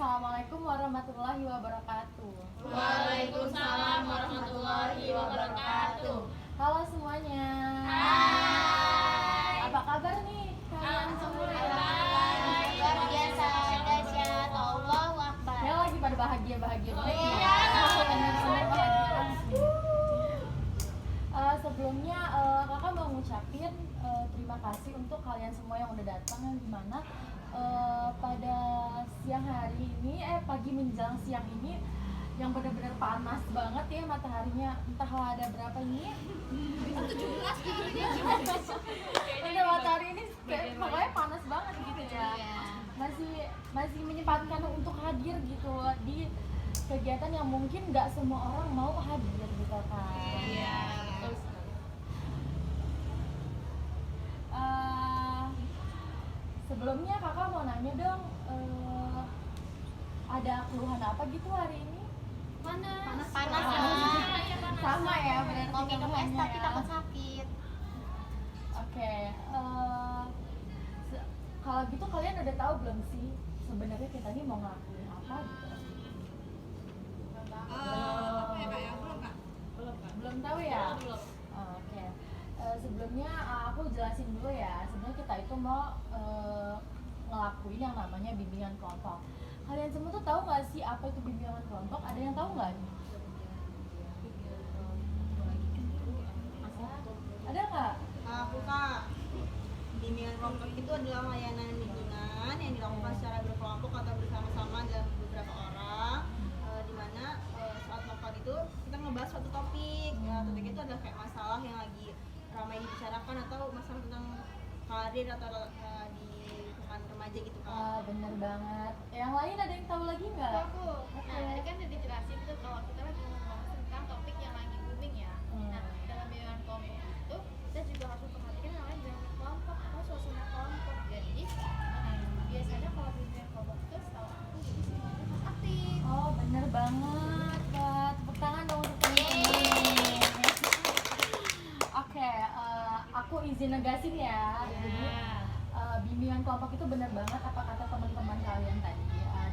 Assalamualaikum warahmatullahi wabarakatuh. Waalaikumsalam warahmatullahi wabarakatuh. Halo semuanya. Hai. Apa kabar nih kalian semua? Luar biasa, dahsyat, Allahu Akbar. Ya lagi pada bahagia-bahagia banget. Iya. Bener-bener bahagia asli. Sebelumnya kakak mau ngucapin terima kasih untuk kalian semua yang udah datang, yang dimana pada siang hari ini, pagi menjelang siang ini yang benar-benar panas banget ya mataharinya, entahlah ada berapa ini. 17 gitu dia. Udah matahari ini kayak makanya panas banget gitu ya. Masih menyempatkan untuk hadir gitu di kegiatan yang mungkin nggak semua orang mau hadir gitu kan. Iya, betul. Sebelumnya kakak mau nanya dong, ada keluhan apa gitu hari ini? Panas. Sama ya berarti Mau minum es keluhannya tapi ya. takut sakit. Oke, kalau gitu kalian udah tahu belum sih sebenarnya kita ini mau ngelakuin apa gitu? Apa ya, Kak? Ya, belum, Kak? Belum tahu ya? Belum. Oke. Sebelumnya aku jelasin dulu ya. Sebenarnya kita itu mau ngelakuin yang namanya bimbingan kelompok. Kalian semua tuh tahu nggak sih apa itu bimbingan kelompok? Ada yang tahu nggak? Ada nggak? Aku Kak, bimbingan kelompok itu adalah layanan bimbingan yang dilakukan secara berkelompok atau bersama-sama dalam beberapa orang, di mana saat melakukan itu kita ngebahas suatu topik. Ya, topik itu adalah kayak masalah yang lagi ramai dibicarakan atau masalah tentang karir atau di lingkungan remaja gitu Kak. Bener banget. Yang lain ada yang tahu lagi nggak? Aku, nah tadi kan udah dijelasin tuh kalau kita lagi ngomong tentang topik yang lagi booming ya. Nah dalam bimbingan kelompok itu kita juga harus memperhatikan namanya bimbingan kelompok atau suasana kelompok. Jadi biasanya kalau bimbingan kelompok itu setahu aku jadi semuanya harus aktif. Oh bener banget Kak. Tepuk tangan dong untuk teman-teman. Oke, aku izin negasin ya. Jadi bimbingan kelompok itu benar banget apa kata teman-teman kalian tadi.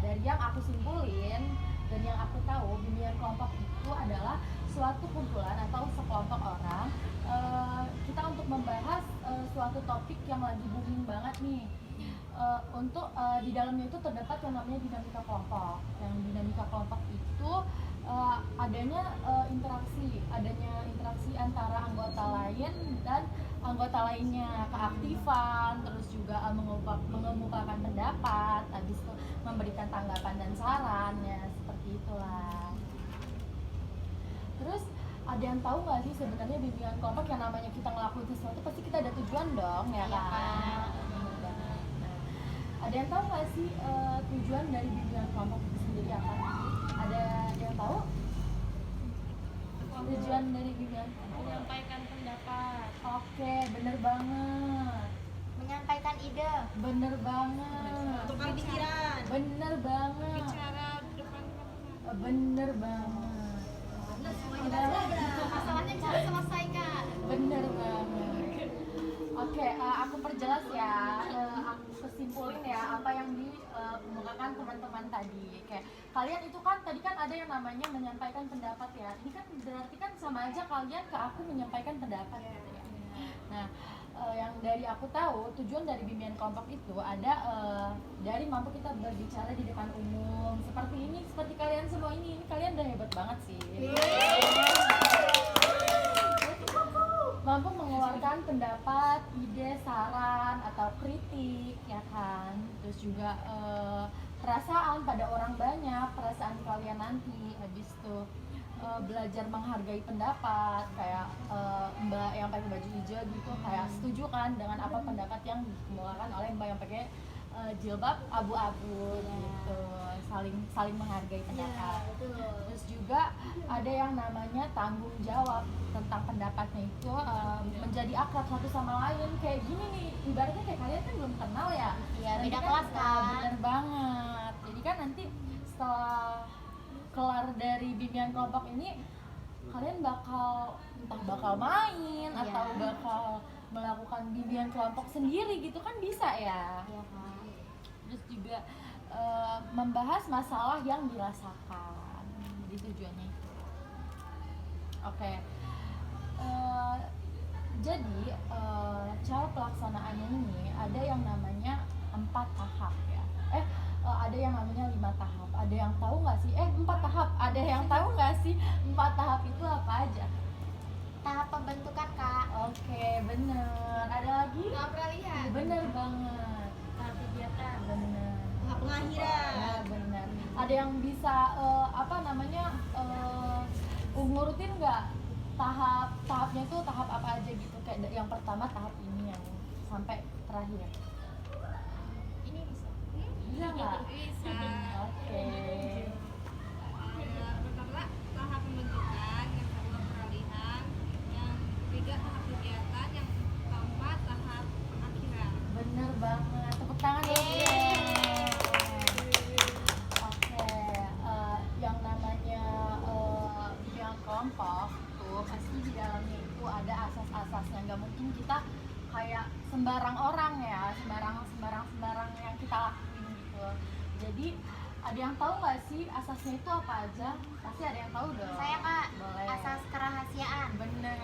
Dari yang aku simpulin dan yang aku tahu, bimbingan kelompok itu adalah suatu kumpulan atau sekelompok orang kita untuk membahas suatu topik yang lagi booming banget nih. Untuk di dalamnya itu terdapat yang namanya dinamika kelompok. Yang dinamika kelompok itu adanya interaksi antara anggota lain dan anggota lainnya, keaktifan, terus juga mengemukakan pendapat, habis itu memberikan tanggapan dan saran, ya seperti itulah. Terus ada yang tahu nggak sih sebenarnya bimbingan kelompok yang namanya kita ngelakuin sesuatu pasti kita ada tujuan dong, ya kan? Nah, ada yang tahu nggak sih tujuan dari bimbingan kelompok itu sendiri apa? Ada yang tahu? Tujuan dari bimbingan kelompok? Menyampaikan pendapat. Oke, bener banget. Menyampaikan ide. Bener banget. Tukar pikiran. Bener banget. Bicara depan Bener banget. masalahnya bisa selesaikan. Bener banget. Oke, aku perjelas ya. Aku kesimpulin ya apa yang dikemukakan teman-teman tadi. Kayak kalian itu kan tadi kan ada yang namanya menyampaikan pendapat ya. Ini kan berarti kan sama aja kalian ke aku menyampaikan pendapat gitu ya. Nah, yang dari aku tahu tujuan dari bimbingan kelompok itu ada dari mampu kita berbicara di depan umum seperti ini, seperti kalian semua ini kalian udah hebat banget sih. Mampu mengeluarkan pendapat, ide, saran atau kritik, ya kan. Terus juga perasaan pada orang banyak, perasaan kalian nanti habis itu belajar menghargai pendapat kayak mbak yang pakai baju hijau gitu, kayak setuju kan dengan apa pendapat yang dikemukakan oleh mbak yang pakai jilbab abu-abu gitu, saling menghargai pendapat. Terus juga ada yang namanya tanggung jawab tentang pendapatnya itu menjadi akrab satu sama lain. Kayak gini nih, ibaratnya kayak kalian kan belum kenal ya. Iya, Nanti beda kelas kan. Bener banget. Jadi kan nanti setelah kelar dari bimbingan kelompok ini kalian bakal main Iya. atau bakal melakukan bimbingan kelompok sendiri gitu kan bisa ya. Iya kan. Terus juga membahas masalah yang dirasakan. Jadi tujuannya itu. Oke. Jadi cara pelaksanaannya ini ada yang namanya 4 tahap ya. Ada yang namanya 5 tahap. Ada yang tahu nggak sih? 4 tahap. Ada yang tahu nggak sih 4 tahap itu apa aja? Tahap pembentukan, Kak. Oke, bener. Ada lagi? Tahap peralihan. Bener banget. Tahap kegiatan. Bener. Tahap pengakhiran. Nah, bener. Ada yang bisa ngurutin nggak tahapnya itu tahap apa aja gitu? Kayak yang pertama tahap ini yang sampai terakhir. Ini bisa. Bisa nggak? Bisa. Oke. Pertama tahap pembentukan, yang kedua peralihan, yang ketiga tahap kegiatan, yang keempat tahap pengakhiran. Bener banget. Tepuk tangan dong. Yeay. Oke. Yang namanya bimbingan kelompok tuh pasti di dalamnya itu ada asas-asasnya. Nggak mungkin kita kayak sembarang orang ya, sembarang yang kita lakuin gitu. Jadi ada yang tahu nggak sih asasnya itu apa aja? Pasti ada yang tahu dong. Saya, Kak. Boleh. Asas kerahasiaan. Bener.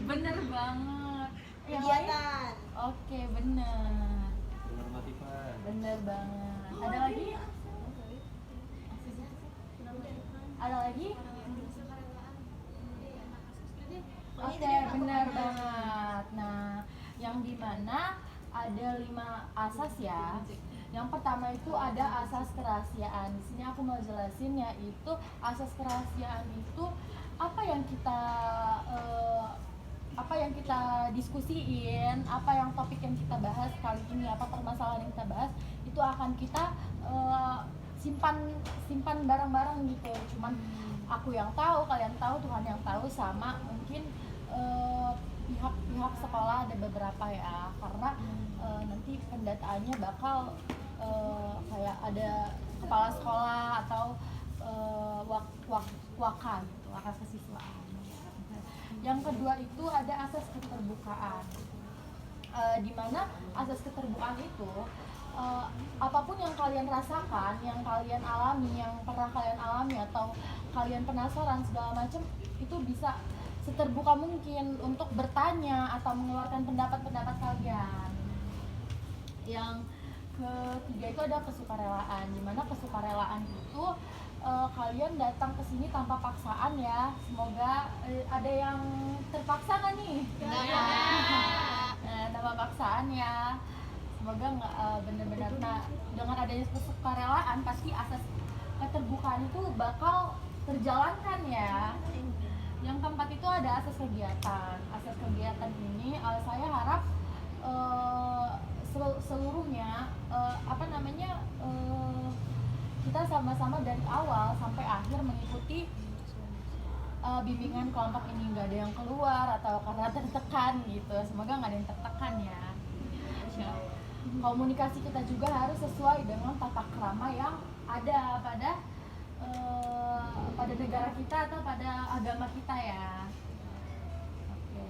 Bener banget. Yang lain? Kegiatan. Oke, bener. Penormatifan. Bener banget. Ada lagi? Ada lagi? Oke, benar banget. Nah, yang dimana ada 5 asas ya. Yang pertama itu ada asas kerahasiaan. Di sini aku mau jelasin yaitu asas kerahasiaan itu apa yang kita diskusiin, apa yang topik yang kita bahas kali ini, apa permasalahan yang kita bahas itu akan kita simpan bareng-bareng gitu. Cuman aku yang tahu, kalian tahu, Tuhan yang tahu, sama mungkin pihak sekolah ada beberapa ya, karena nanti pendataannya bakal kayak ada kepala sekolah atau waka gitu, waka kesiswaan. Yang kedua itu ada asas keterbukaan, di mana asas keterbukaan itu apapun yang kalian rasakan, yang kalian alami, yang pernah kalian alami atau kalian penasaran segala macam, itu bisa seterbuka mungkin untuk bertanya atau mengeluarkan pendapat-pendapat kalian. Yang ketiga itu ada kesukarelaan, dimana kesukarelaan itu kalian datang ke sini tanpa paksaan ya. Semoga ada yang terpaksa nggak nih? Nah, tanpa paksaan ya. Semoga nggak benar-benar. Nah, dengan adanya kesukarelaan pasti asas keterbukaan itu bakal terjalankan ya. Yang keempat itu ada asas kegiatan. Asas kegiatan ini saya harap seluruhnya kita sama-sama dari awal sampai akhir mengikuti bimbingan kelompok ini, nggak ada yang keluar atau karena tertekan gitu. Semoga nggak ada yang tertekan ya. Komunikasi kita juga harus sesuai dengan tata krama yang ada pada negara kita atau pada agama kita ya. Oke.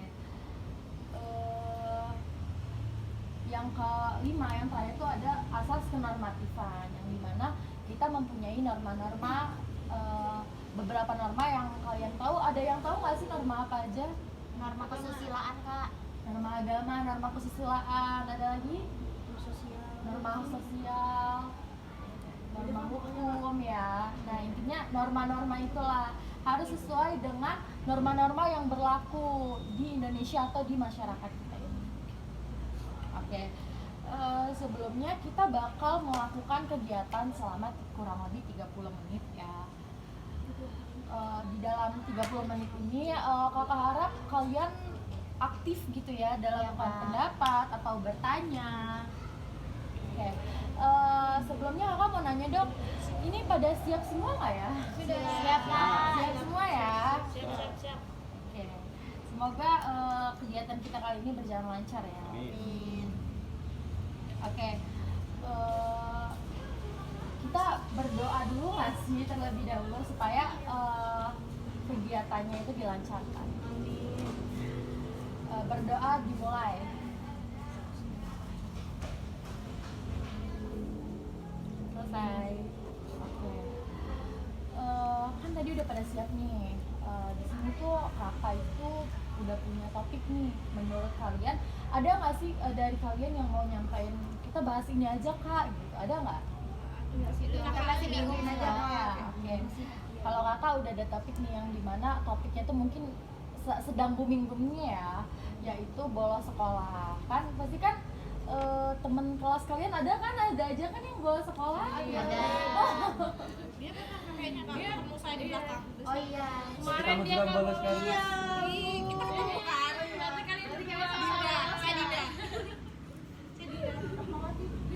Yang kelima, yang terakhir itu ada asas kenormatifan, yang dimana kita mempunyai norma-norma, beberapa norma yang kalian tahu. Ada yang tahu nggak sih norma apa aja? Norma kesusilaan, Kak. Norma agama, norma kesusilaan, ada lagi? Norma sosial, norma hukum ya. Nah, intinya norma-norma itulah harus sesuai dengan norma-norma yang berlaku di Indonesia atau di masyarakat kita ini. Oke. Sebelumnya kita bakal melakukan kegiatan selama kurang lebih 30 menit ya. Di dalam 30 menit ini kakak harap kalian aktif gitu ya dalam pendapat atau bertanya. Oke. Sebelumnya kakak mau nanya dok, ini pada siap semua nggak ya? Siap, Kak. Siap semua ya? Siap. Oke. Semoga kegiatan kita kali ini berjalan lancar ya. Amin. Oke. Kita berdoa dulu nggak sih terlebih dahulu supaya kegiatannya itu dilancarkan. Berdoa dimulai. siap-siap nih. Di sini tuh kakak itu udah punya topik nih. Menurut kalian ada nggak sih dari kalian yang mau nyampein kita bahas ini aja kak? Gitu. Ada nggak? Kita masih bingung aja. Oke. Kalau kakak udah ada topik nih yang dimana topiknya tuh mungkin sedang booming-boomingnya ya, yaitu bolos sekolah. Kan pasti kan temen kelas kalian ada aja kan yang bolos sekolah? Ada. Dia pernah kayaknya ketemu saya di belakang. Oh iya. Kemarin dia juga bolos kan? Iya, kita ketemu kan. Berarti kalian Dinda, saya Dinda.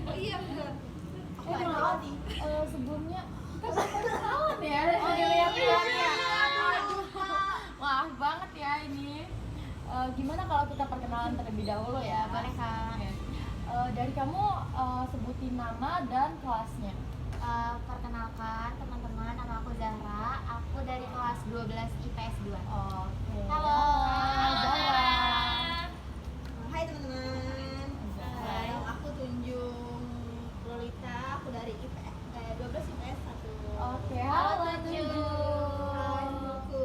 Oh iya benar. Sebelumnya kita kenalan ya dari lihat-lihatnya. Maaf banget ya ini. Gimana kalau kita perkenalan terlebih dahulu ya? Boleh, Kak. Oke. Dari kamu sebutin nama dan kelasnya. Perkenalkan teman-teman, nama aku Zahra. Aku dari kelas 12 IPS 2. Oke. Halo. Zahra. Hai teman-teman. Aku Tunjung Lolita, aku dari IPS 12 IPS 1. Oke, halo Tunjung. Hai temanku.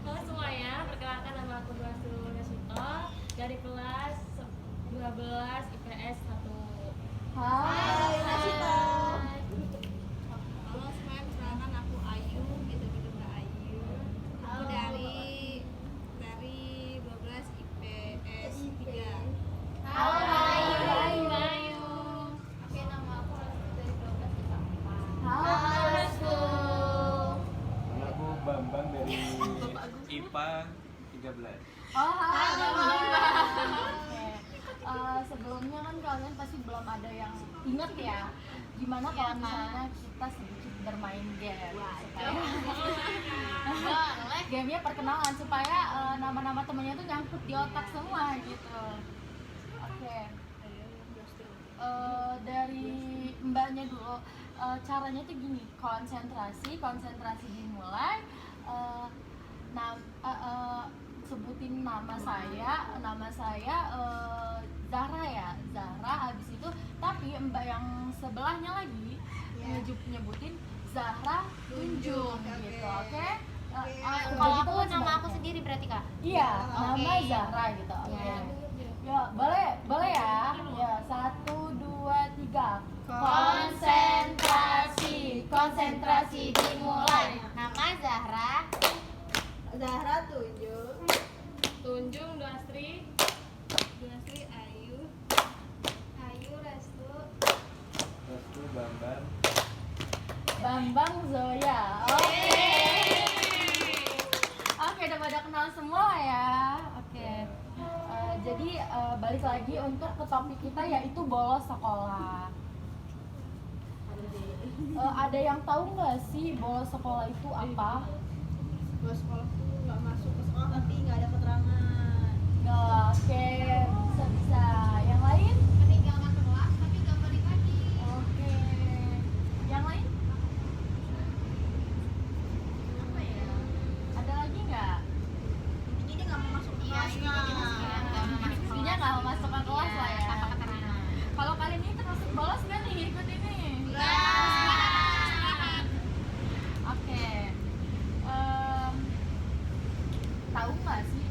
Halo semuanya, perkenalkan nama aku Dua Nesito dari kelas 12 IPS 1. Hai. Nasito. Halo semuanya, perkenalkan aku Ayu, gitu-gitu Mbak Ayu. Aku dari 12 IPS 3. Halo, Hai. Bayu. Oke, nama aku Restu dari 12 IPA 4. Halo Restu. Nama aku Bambang dari IPA 13. Oh, halo. Oke. Sebelumnya kan kalian pasti belum ada yang inget ya gimana kalau misalnya kita sedikit bermain game supaya gamenya perkenalan supaya nama-nama temennya tuh nyangkut di otak semua gitu. Oke. Dari mbaknya dulu, caranya tuh gini, konsentrasi dimulai. Sebutin nama saya Zahra ya, Zahra. Habis itu tapi mbak yang sebelahnya lagi nyebutin Zahra Tunjung gitu, oke? Kalau aku nama aku sendiri berarti, Kak? Iya, nama Oke. Zahra gitu. Oke. Ya. Ya, boleh ya. Ya, 1, 2, 3. Konsentrasi dimulai. Nama Zahra. Zahra Tunjung. Tunjung Duastri. Duasri Ayu. Ayu Restu. Restu Bambang. Bambang Zoya. Oke, udah pada kenal semua ya. Oke. Jadi balik lagi untuk ke topik kita yaitu bolos sekolah. Ada yang tahu nggak sih bolos sekolah itu apa? Gue sekolah tuh nggak masuk ke sekolah tapi nggak ada keterangan. Oke, bisa. Yang lain? Meninggalkan kelas tapi nggak balik lagi. Oke. Yang lain? Apa ya? Ada lagi nggak? Intinya dia nggak mau masuk ke Iya, kelasnya. Intinya nggak mau masuk ke kelas lah ya. Tanpa keterangan. Kalau kalian ini termasuk bolos nggak nih ikut ini? Oke. Tahu nggak sih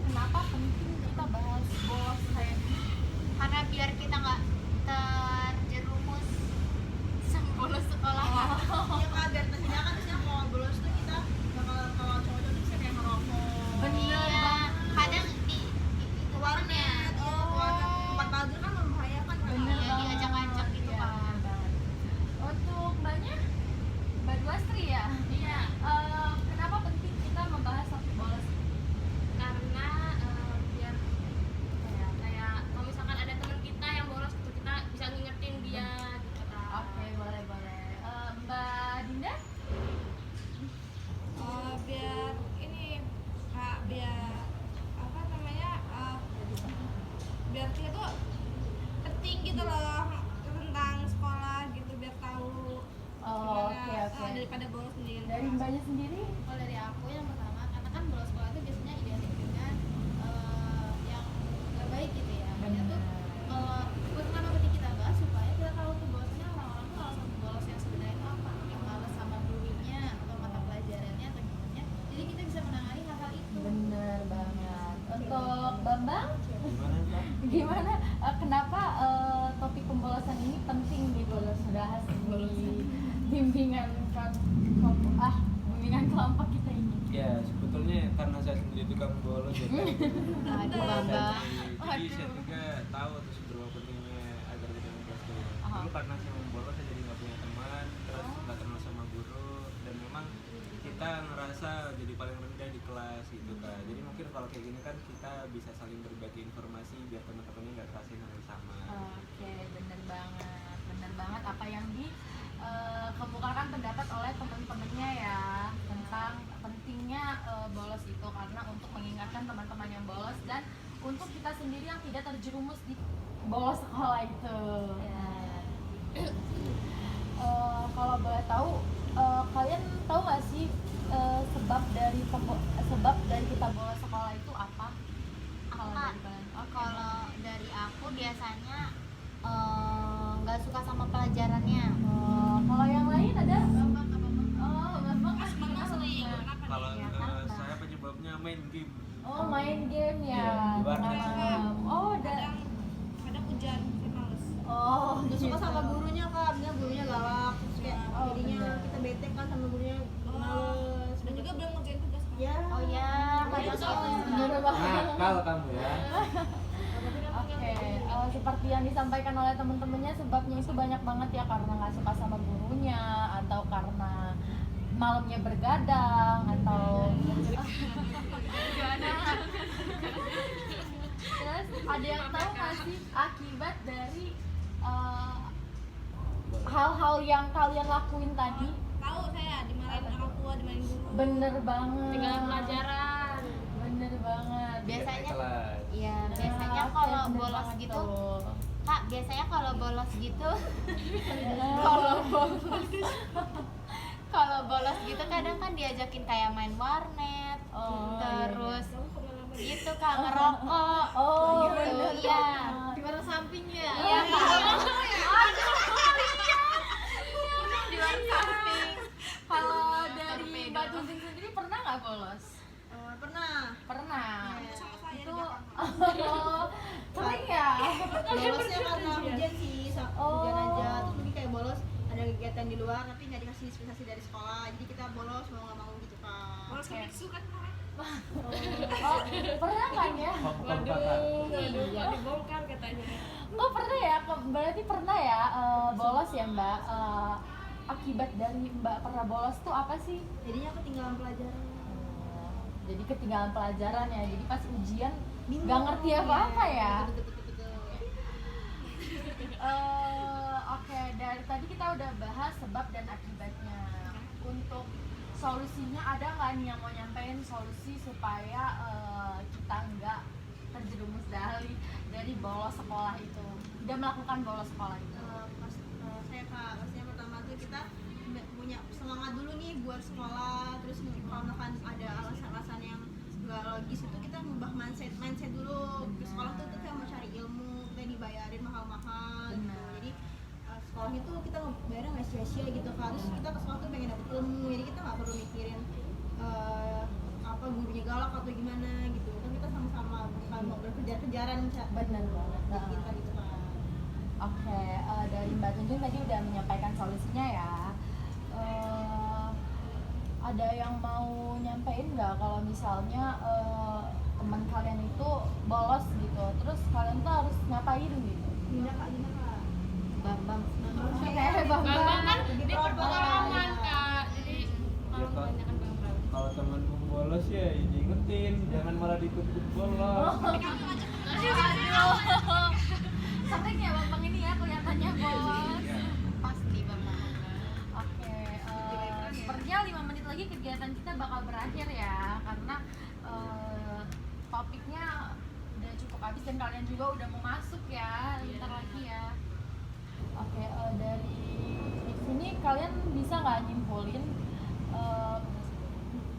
kenapa penting kita bahas bolos kayak gini? Karena biar kita nggak terjerumus sama bolos sekolah. Ya kak, biar nantinya kan biasanya kalau bolos tuh kita bakal kalau cowok-cowok tuh bisa kayak ngerokok. Iya. Kadang di Ke warnet, tempat mager kan membahayakan kan. Bener Iya, banget. diajak-ajak gitu, Iya, Kak. bener banget. Untuk mbaknya, Mbak Duastri ya. Iya. Kenapa penting kita membahas topik bolos? Karena biar kayak kalau misalkan ada teman kita yang bolos gitu, kita bisa ngingetin dia gitu kan. Oke, boleh. Mbak Dinda? Biar ini Kak, biar apa namanya? Biar kita tuh penting gitu loh tentang sekolah gitu, biar tahu Oh, gimana, oke. daripada bolos sendiri. Dari mbaknya sendiri? Kalau dari aku yang pertama, karena kan bolos sekolah itu biasanya identik dengan yang nggak baik gitu ya. Makanya tuh kenapa penting kita bahas supaya kita tahu tuh bahwasanya orang-orang tuh alasan bolos yang sebenarnya itu apa, yang males sama bullyingnya gimana kenapa topik pembolosan ini penting gitu loh sudah di bimbingan bimbingan kelompok kita ini. Ya sebetulnya karena saya sendiri tukang bolos ya kan. Aduh, Bambang. Jadi saya juga tahu tuh seberapa pentingnya agar kita kelas dulu. Dulu karena saya membolos saya jadi nggak punya teman, terus nggak kenal sama guru, dan memang kita ngerasa jadi paling rendah di kelas gitu kan. Jadi mungkin kalau kayak gini kan kita bisa saling berbagi informasi biar teman-temannya nggak ngerasain hal yang sama. Oke, bener banget apa yang dikemukakan pendapat oleh teman-temannya ya tentang pentingnya bolos itu karena untuk mengingatkan teman-teman yang bolos dan untuk kita sendiri yang tidak terjerumus di bolos sekolah itu. Kalau boleh tahu, kalian tahu nggak sih sebab dari kita bolos sekolah itu apa? Kalau dari kalian? Kalau dari aku biasanya nggak suka sama pelajarannya. Kalau yang lain ada? Bambang apa Bambang? Oh, Bambang Memang sering. kenapa? Kenapa Kalau nih? saya penyebabnya main game. Oh, main game ya. Iya, di warnet. tengah malam. Oh, Kadang hujan, saya males. Oh, Nggak suka gitu. sama gurunya kak, misalnya gurunya galak, terus kayak Oh, jadinya bener. kita bete kan sama gurunya, males. Dan juga belum ngerjain tugas. Ya. Oh ya, Iya, kadang soalnya. Bener banget. Nakal kamu ya. Oke, seperti yang disampaikan oleh teman-temannya sebabnya itu banyak banget ya karena nggak suka sama gurunya atau karena malamnya bergadang atau terus ada yang tahu nggak sih akibat dari hal-hal yang kalian lakuin tadi? Tahu saya dimarahin orang tua, dimarahin guru. Bener banget. Tinggalan pelajaran. Bener banget. biasanya Kelas. iya, biasanya Oke, kalau bener bolos banget gitu, tuh. Kak, biasanya kalau bolos gitu kalau bolos gitu kadang kan diajakin kayak main warnet, Oh, terus gitu Kak, ngerokok Oh, gitu. bener Iya. banget. Di warung sampingnya. Iya, Kak. Di warung samping. Kalau dari Mbak Tunjung sendiri pernah nggak bolos? Pernah. Pernah. Sama saya Itu di belakang. sering ya. Bolosnya karena hujan sih, Oh. hujan aja. Terus jadi kayak bolos ada kegiatan di luar tapi nggak dikasih dispensasi dari sekolah, jadi kita bolos mau nggak mau gitu kan. Bolos ke Biksu kan kemarin. Oh, pernah kan ya? Buka-bukaan. Iya. Dibongkar katanya. Oh pernah ya, berarti pernah ya bolos ya Mbak. Akibat dari Mbak pernah bolos tuh apa sih? Jadinya ketinggalan pelajaran. Jadi ketinggalan pelajaran ya, jadi pas ujian Bingung. nggak ngerti apa-apa ya. Betul. Oke, dari tadi kita udah bahas sebab dan akibatnya. Untuk solusinya ada nggak nih yang mau nyampein solusi supaya kita nggak terjerumus dari bolos sekolah itu, tidak melakukan bolos sekolah itu? Saya kak, pastinya pertama tuh kita punya semangat dulu nih buat sekolah, terus kalau misalkan ada alasan-alasan yang nggak logis itu kita ngubah mindset dulu. Ke sekolah tuh kita mau cari ilmu, kita dibayarin mahal-mahal gitu. Benar. Jadi sekolah itu kita bayarnya nggak sia-sia gitu kan. Terus kita ke sekolah tuh pengen dapet ilmu, jadi kita nggak perlu mikirin apa gurunya galak atau gimana gitu. Kan kita sama-sama bukan mau berkejar-kejaran Benar banget. kita gitu kan. Oke, dari Mbak Tunjung tadi udah menyampaikan solusinya ya. Ada yang mau nyampein nggak kalau misalnya teman kalian itu bolos gitu, terus kalian tuh harus ngapain gitu? Gimana kak? Bambang. Oke, Bambang kan Lebih di proper. perpengalaman Kak. Jadi kalau Ya, Kak. kebanyakan Bambang. Kalau temanmu bolos ya diingetin, jangan malah dituntut bolos. Sering ya Bambang ini ya kelihatannya bolos. Iya. Pasti Bambang. Oke, sepertinya 5 menit lagi kegiatan kita bakal berakhir ya, karena topiknya udah cukup habis dan kalian juga udah mau masuk ya, bentar lagi ya. Oke, dari sini kalian bisa nggak nyimpulin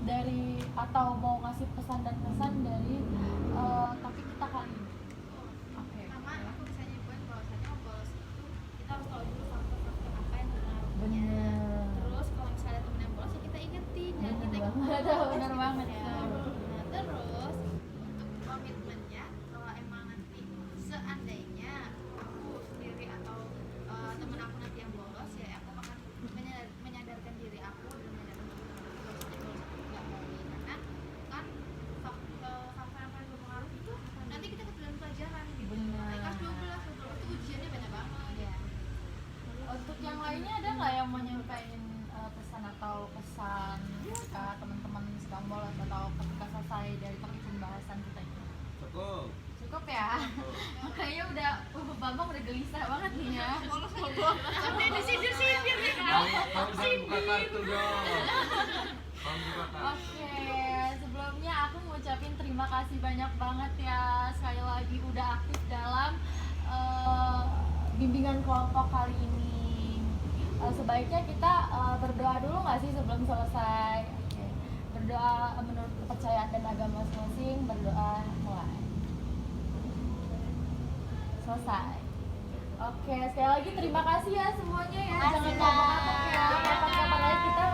dari atau mau ngasih pesan dan kesan dari topik kita kali ini? Oke. Pertama, aku bisa nyimpulin bahwasanya bolos itu kita harus tahu dulu faktor-faktor apa yang mempengaruhinya. Bener. Terus kalau misalnya temen yang bolos ya kita ingetin, jangan kita Bener banget. ya. Nah, terus untuk komitmennya kalau emang nanti udah Bambang udah gelisah banget nih ya. Sampai disindir-sindir nih kan. Kamu jangan buka kartu dong. Kamu buka kartu. Oke, sebelumnya aku ngucapin terima kasih banyak banget ya sekali lagi udah aktif dalam bimbingan kelompok kali ini. Sebaiknya kita berdoa dulu nggak sih sebelum selesai? Oke. Berdoa menurut kepercayaan dan agama masing-masing, berdoa mulai. Selesai. Oke, sekali lagi terima kasih ya semuanya ya. Jangan ngomong-ngomong ya. Kapan-kapan lagi kita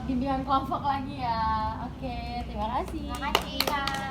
bimbingan kelompok lagi ya. Oke, terima kasih. Terima kasih Kak.